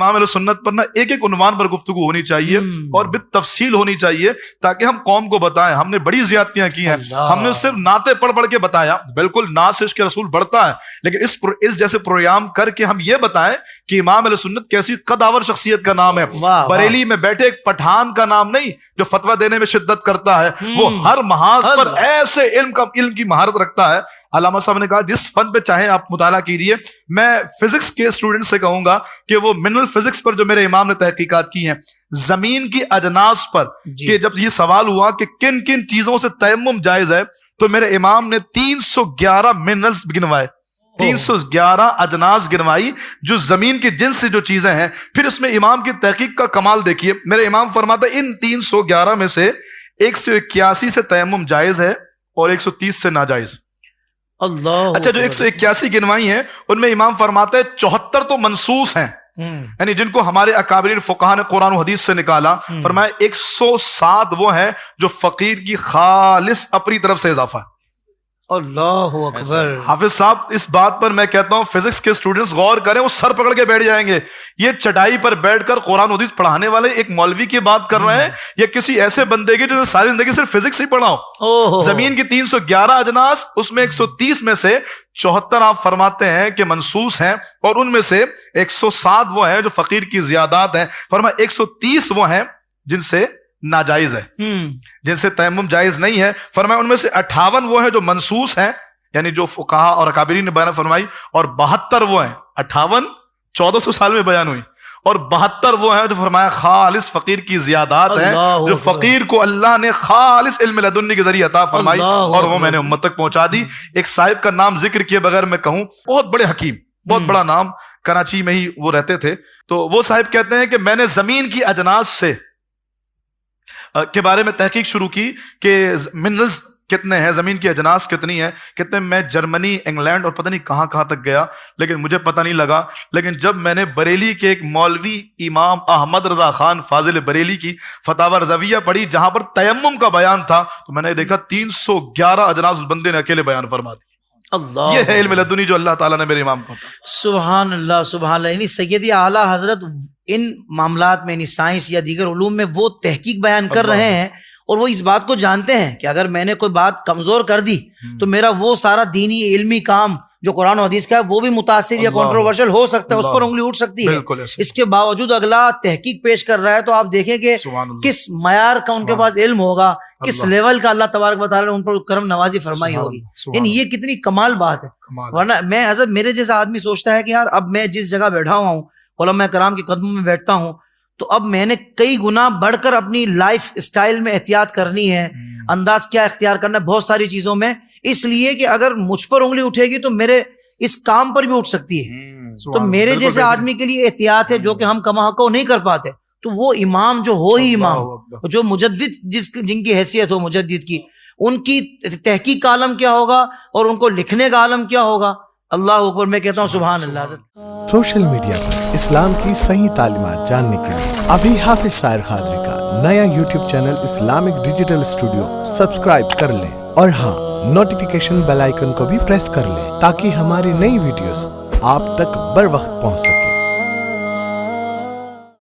امام اہل سنت پر نا ایک ایک عنوان پر گفتگو ہونی چاہیے اور بالتفصیل ہونی چاہیے تاکہ ہم قوم کو بتائیں ہم نے بڑی زیادتیاں کی ہیں. ہم نے صرف نعتیں پڑھ پڑھ کے بتایا, بالکل نعت سے عشق رسول بڑھتا ہے, لیکن اس جیسے پروگرام کر کے ہم یہ بتائیں کہ امام اہل سنت کیسی قدآور شخصیت کا نام ہے. بریلی میں بیٹھے ایک پٹھان کا نام نہیں جو فتویٰ دینے میں شدت کرتا ہے, وہ ہر محاذ پر ایسے علم کی مہارت رکھتا ہے. علامہ صاحب نے کہا جس فن پہ چاہیں آپ مطالعہ کیجیے. میں فزکس کے اسٹوڈنٹ سے کہوں گا کہ وہ منرل فزکس پر جو میرے امام نے تحقیقات کی ہیں, زمین کی اجناس پر, کہ جب یہ سوال ہوا کہ کن کن چیزوں سے تیمم جائز ہے, تو میرے امام نے 311 منرلز گنوائے, 311 اجناس گنوائی جو زمین کی جنس سے جو چیزیں ہیں. پھر اس میں امام کی تحقیق کا کمال دیکھیے. میرے امام فرماتا ہے ان 311 میں سے 181 سے تیمم جائز ہے اور 130 سے ناجائز. اللہ. اچھا, جو 181 گنوائی ہیں ان میں امام فرماتے ہیں 74 تو منسوس ہیں, یعنی جن کو ہمارے اکابرین فقہاء نے قرآن و حدیث سے نکالا. فرمایا 107 وہ ہیں جو فقیر کی خالص اپنی طرف سے اضافہ ہے. اللہ اکبر. حافظ صاحب اس بات پر میں کہتا ہوں فزکس کے اسٹوڈنٹس غور کریں, وہ سر پکڑ کے بیٹھ جائیں گے. یہ چٹائی پر بیٹھ کر قرآن و حدیث پڑھانے والے ایک مولوی کی بات کر رہے ہیں یا کسی ایسے بندے کی جو نے ساری زندگی صرف فزکس ہی پڑھا ہو. زمین کی 311 اجناس, اس میں 130 میں سے 74 آپ فرماتے ہیں کہ منسوس ہیں, اور ان میں سے 107 وہ ہیں جو فقیر کی زیادات ہیں. فرمایا 130 وہ ہیں جن سے ناجائز ہے, جن سے تیمم جائز نہیں ہے. فرمایا ان میں سے 58 وہ ہیں جو منسوس ہیں, یعنی جو فقہاء اور اکابرین نے بیان فرمائی, اور 72 وہ ہیں, 58 1400 سال میں بیان ہوئی, اور 72 وہ ہیں جو فرمایا خالص فقیر کی زیادات ہیں, جو فقیر کو اللہ نے خالص علم لدنی کے ذریعے عطا فرمائی اور وہ میں نے امت تک پہنچا دی. ایک صاحب کا نام ذکر کیے بغیر میں کہوں, بہت بڑے حکیم, بہت بڑا نام, کراچی میں ہی وہ رہتے تھے. تو وہ صاحب کہتے ہیں کہ میں نے زمین کی اجناس سے کے بارے میں تحقیق شروع کی کہ منرلز کتنے ہیں, زمین کی اجناس کتنی ہیں, کتنے. میں جرمنی, انگلینڈ اور پتہ نہیں کہاں کہاں تک گیا, لیکن مجھے پتہ نہیں لگا. لیکن جب میں نے بریلی کے ایک مولوی امام احمد رضا خان فاضل بریلی کی فتاوی رضویہ پڑھی جہاں پر تیمم کا بیان تھا, تو میں نے دیکھا 311 اجناس اس بندے نے اکیلے بیان فرما دی. اللہ, یہ ہے علم لدنی جو اللہ تعالیٰ نے میرے امام کو. سبحان اللہ سبحان اللہ. یعنی سیدی اعلیٰ حضرت ان معاملات میں, یعنی سائنس یا دیگر علوم میں وہ تحقیق بیان کر رہے ہیں, اور وہ اس بات کو جانتے ہیں کہ اگر میں نے کوئی بات کمزور کر دی تو میرا وہ سارا دینی علمی کام جو قرآن و حدیث کا ہے وہ بھی متاثر یا کنٹروورشل ہو سکتا ہے, اس پر انگلی اٹھ سکتی ہے. اس کے باوجود اگلا تحقیق پیش کر رہا ہے, تو آپ دیکھیں کہ کس معیار کا ان کے پاس علم ہوگا, کس لیول کا اللہ تبارک و تعالیٰ نے ان پر کرم نوازی فرمائی ہوگی. یعنی یہ کتنی کمال بات ہے. ورنہ میں حضرت میرے جیسا آدمی سوچتا ہے کہ یار اب میں جس جگہ بیٹھا ہوا ہوں, علماء کرام کے قدموں میں بیٹھتا ہوں, تو اب میں نے کئی گنا بڑھ کر اپنی لائف اسٹائل میں احتیاط کرنی ہے, انداز کیا اختیار کرنا ہے بہت ساری چیزوں میں, اس لیے کہ اگر مجھ پر انگلی اٹھے گی تو میرے اس کام پر بھی اٹھ سکتی ہے. تو میرے جیسے آدمی کے لیے احتیاط ہے جو کہ ہم کما کو نہیں کر پاتے. تو وہ امام جو ہو ہی امام, جو مجدد جن کی حیثیت ہو مجدد کی, ان کی تحقیق کا عالم کیا ہوگا اور ان کو لکھنے کا عالم کیا ہوگا. اللہ اکبر. میں کہتا ہوں سبحان اللہ. سوشل میڈیا پر اسلام کی صحیح تعلیمات جاننے کے لیے ابھی حافظ سائر قادری کا نیا YouTube channel Islamic digital studio subscribe کر لیں, اور ہاں نوٹیفیکیشن بیل آئیکن کو بھی پریس کر لیں تاکہ ہماری نئی ویڈیوز آپ تک بر وقت پہنچ سکے.